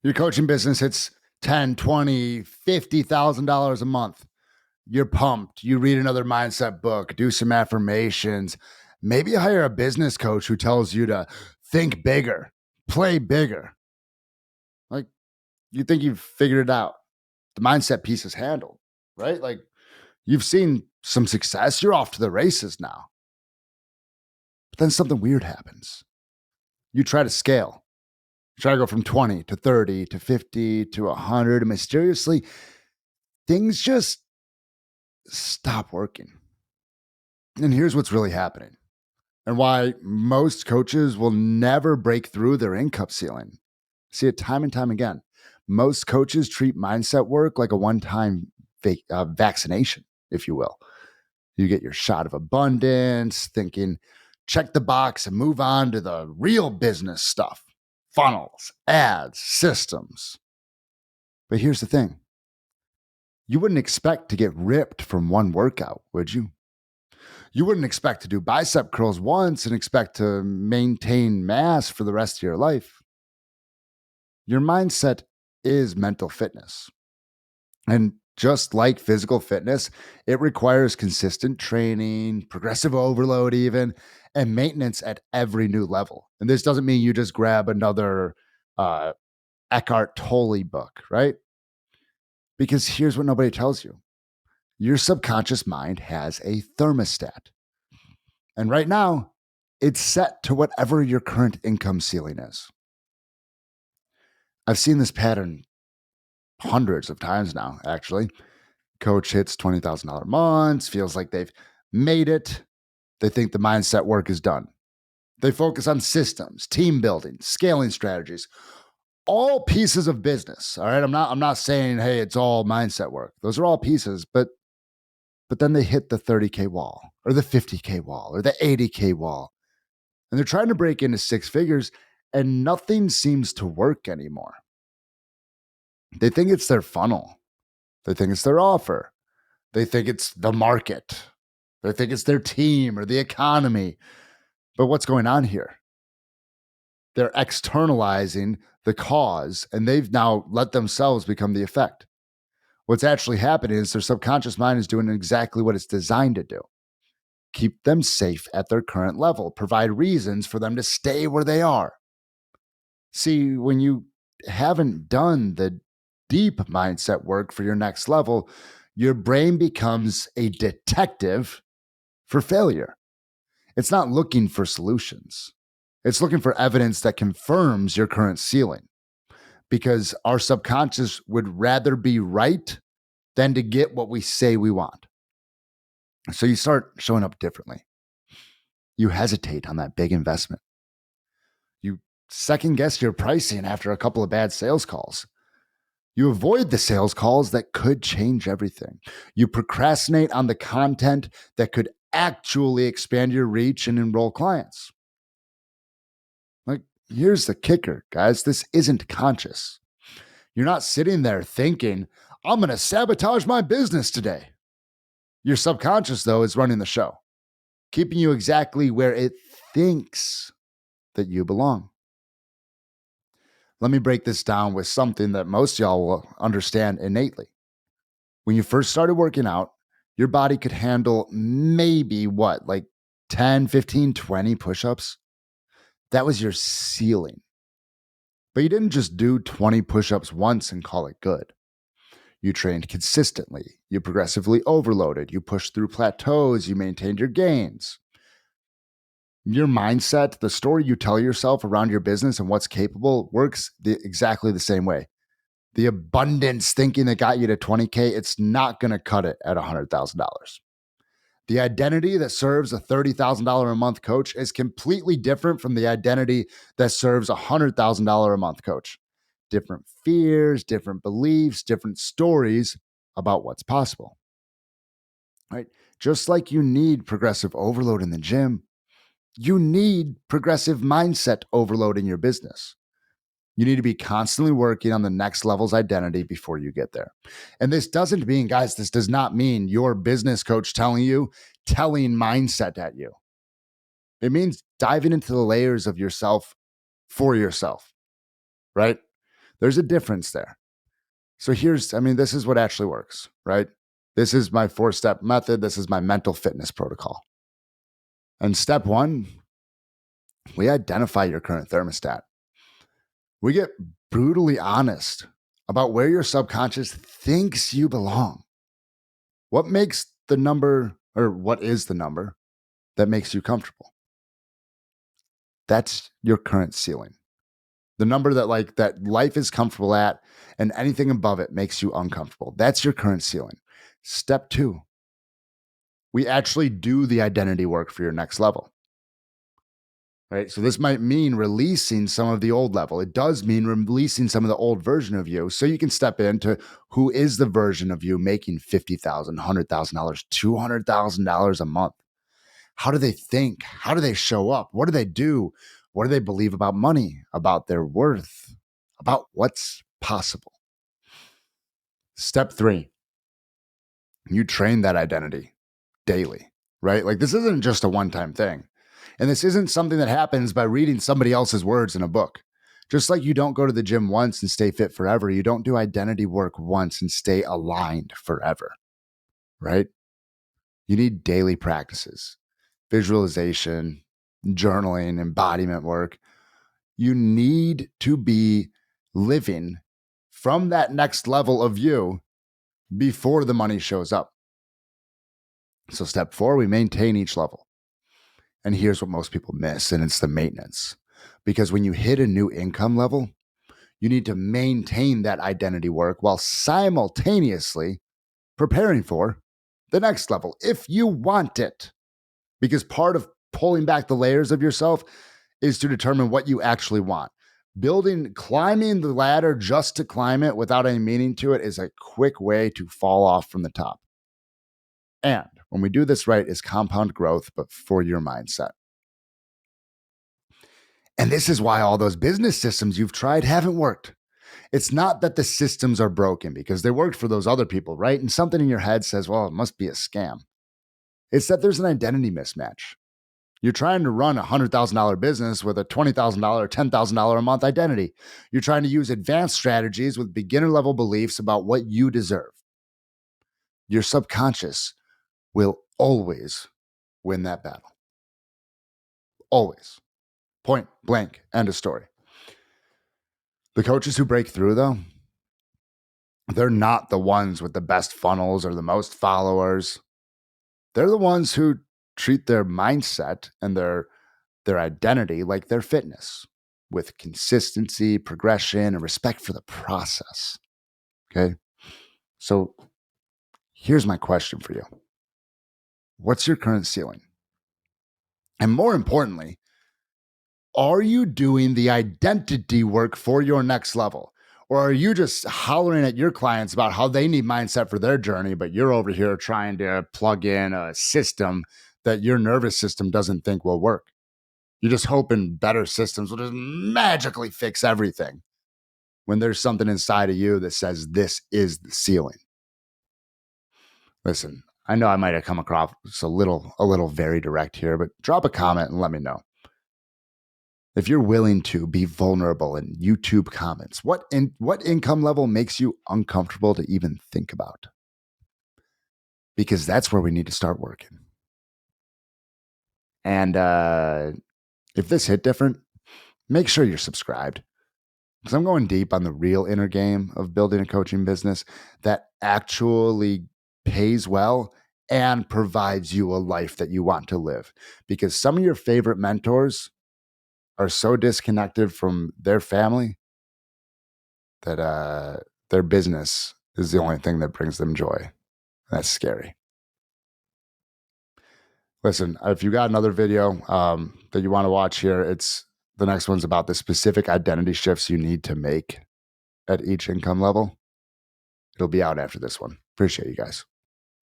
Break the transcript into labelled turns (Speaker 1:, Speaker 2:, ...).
Speaker 1: Your coaching business hits 10, 20, $50,000 a month. You're pumped. You read another mindset book, do some affirmations. Maybe hire a business coach who tells you to think bigger, play bigger. Like you think you've figured it out. The mindset piece is handled, right? Like you've seen some success. You're off to the races now. But then something weird happens. You try to scale. You try to go from 20 to 30 to 50 to 100. And mysteriously, things just stop working. And here's what's really happening and why most coaches will never break through their income ceiling. See it time and time again. Most coaches treat mindset work like a one-time vaccination, if you will. You get your shot of abundance, thinking, check the box and move on to the real business stuff, funnels, ads, systems. But here's the thing. You wouldn't expect to get ripped from one workout, would you? You wouldn't expect to do bicep curls once and expect to maintain mass for the rest of your life. Your mindset is mental fitness. And just like physical fitness, it requires consistent training, progressive overload, even, and maintenance at every new level. And this doesn't mean you just grab another uh, Eckhart Tolle book, right? Because here's what nobody tells you your subconscious mind has a thermostat. And right now, it's set to whatever your current income ceiling is. I've seen this pattern hundreds of times now, actually. Coach hits $20,000 months, feels like they've made it. They think the mindset work is done. They focus on systems, team building, scaling strategies, all pieces of business. All right. I'm not saying, hey, it's all mindset work. Those are all pieces, but then they hit the 30K wall or the 50K wall or the 80K wall. And they're trying to break into six figures and nothing seems to work anymore. They think it's their funnel. They think it's their offer. They think it's the market. They think it's their team or the economy. But what's going on here? They're externalizing the cause and they've now let themselves become the effect. What's actually happening is their subconscious mind is doing exactly what it's designed to do. Keep them safe at their current level, provide reasons for them to stay where they are. See, when you haven't done the deep mindset work for your next level, your brain becomes a detective for failure. It's not looking for solutions. It's looking for evidence that confirms your current ceiling because our subconscious would rather be right than to get what we say we want. So you start showing up differently. You hesitate on that big investment. You second guess your pricing after a couple of bad sales calls. You avoid the sales calls that could change everything. You procrastinate on the content that could actually expand your reach and enroll clients. Like, here's the kicker, guys. This isn't conscious. You're not sitting there thinking, I'm going to sabotage my business today. Your subconscious, though, is running the show, keeping you exactly where it thinks that you belong. Let me break this down with something that most y'all will understand innately. When you first started working out, your body could handle maybe what, like 10, 15, 20 push-ups? That was your ceiling. But you didn't just do 20 push-ups once and call it good. You trained consistently. You progressively overloaded. You pushed through plateaus. You maintained your gains. Your mindset, the story you tell yourself around your business and what's capable works exactly the same way. The abundance thinking that got you to 20K, it's not going to cut it at $100,000. The identity that serves a $30,000 a month coach is completely different from the identity that serves a $100,000 a month coach. Different fears, different beliefs, different stories about what's possible. Right? Just like you need progressive overload in the gym, you need progressive mindset overload in your business. You need to be constantly working on the next level's identity before you get there. And this doesn't mean, guys, this does not mean your business coach telling mindset at you. It means diving into the layers of yourself for yourself, right? There's a difference there. So this is what actually works, right? This is my 4-step method. This is my mental fitness protocol. And step one, we identify your current thermostat. We get brutally honest about where your subconscious thinks you belong. What makes the number, or what is the number that makes you comfortable? That's your current ceiling. The number that life is comfortable at, and anything above it makes you uncomfortable. That's your current ceiling. Step two, we actually do the identity work for your next level. Right. So this might mean releasing some of the old level. It does mean releasing some of the old version of you so you can step into who is the version of you making $50,000, $100,000, $200,000 a month. How do they think? How do they show up? What do they do? What do they believe about money, about their worth, about what's possible? Step three, you train that identity daily, right? Like this isn't just a one-time thing. And this isn't something that happens by reading somebody else's words in a book. Just like you don't go to the gym once and stay fit forever, you don't do identity work once and stay aligned forever, right? You need daily practices, visualization, journaling, embodiment work. You need to be living from that next level of you before the money shows up. So step four, we maintain each level. And here's what most people miss, and it's the maintenance. Because when you hit a new income level, you need to maintain that identity work while simultaneously preparing for the next level if you want it. Because part of pulling back the layers of yourself is to determine what you actually want. Climbing the ladder just to climb it without any meaning to it is a quick way to fall off from the top. And when we do this right, is compound growth, but for your mindset. And this is why all those business systems you've tried haven't worked. It's not that the systems are broken because they worked for those other people, right? And something in your head says, well, it must be a scam. It's that there's an identity mismatch. You're trying to run a $100,000 business with a $20,000, $10,000 a month identity. You're trying to use advanced strategies with beginner level beliefs about what you deserve. Your subconscious will always win that battle. Always. Point blank, end of story. The coaches who break through, though, they're not the ones with the best funnels or the most followers. They're the ones who treat their mindset and their identity like their fitness, with consistency, progression, and respect for the process. Okay? So here's my question for you. What's your current ceiling? And more importantly, are you doing the identity work for your next level? Or are you just hollering at your clients about how they need mindset for their journey, but you're over here trying to plug in a system that your nervous system doesn't think will work? You're just hoping better systems will just magically fix everything when there's something inside of you that says this is the ceiling. Listen, I know I might have come across a little very direct here, but drop a comment and let me know. If you're willing to be vulnerable in YouTube comments, what income level makes you uncomfortable to even think about? Because that's where we need to start working. And if this hit different, make sure you're subscribed. Because I'm going deep on the real inner game of building a coaching business that actually pays well and provides you a life that you want to live. Because some of your favorite mentors are so disconnected from their family that their business is the only thing that brings them joy. That's scary. Listen, if you got another video that you want to watch here, the next one's about the specific identity shifts you need to make at each income level. It'll be out after this one. Appreciate you guys.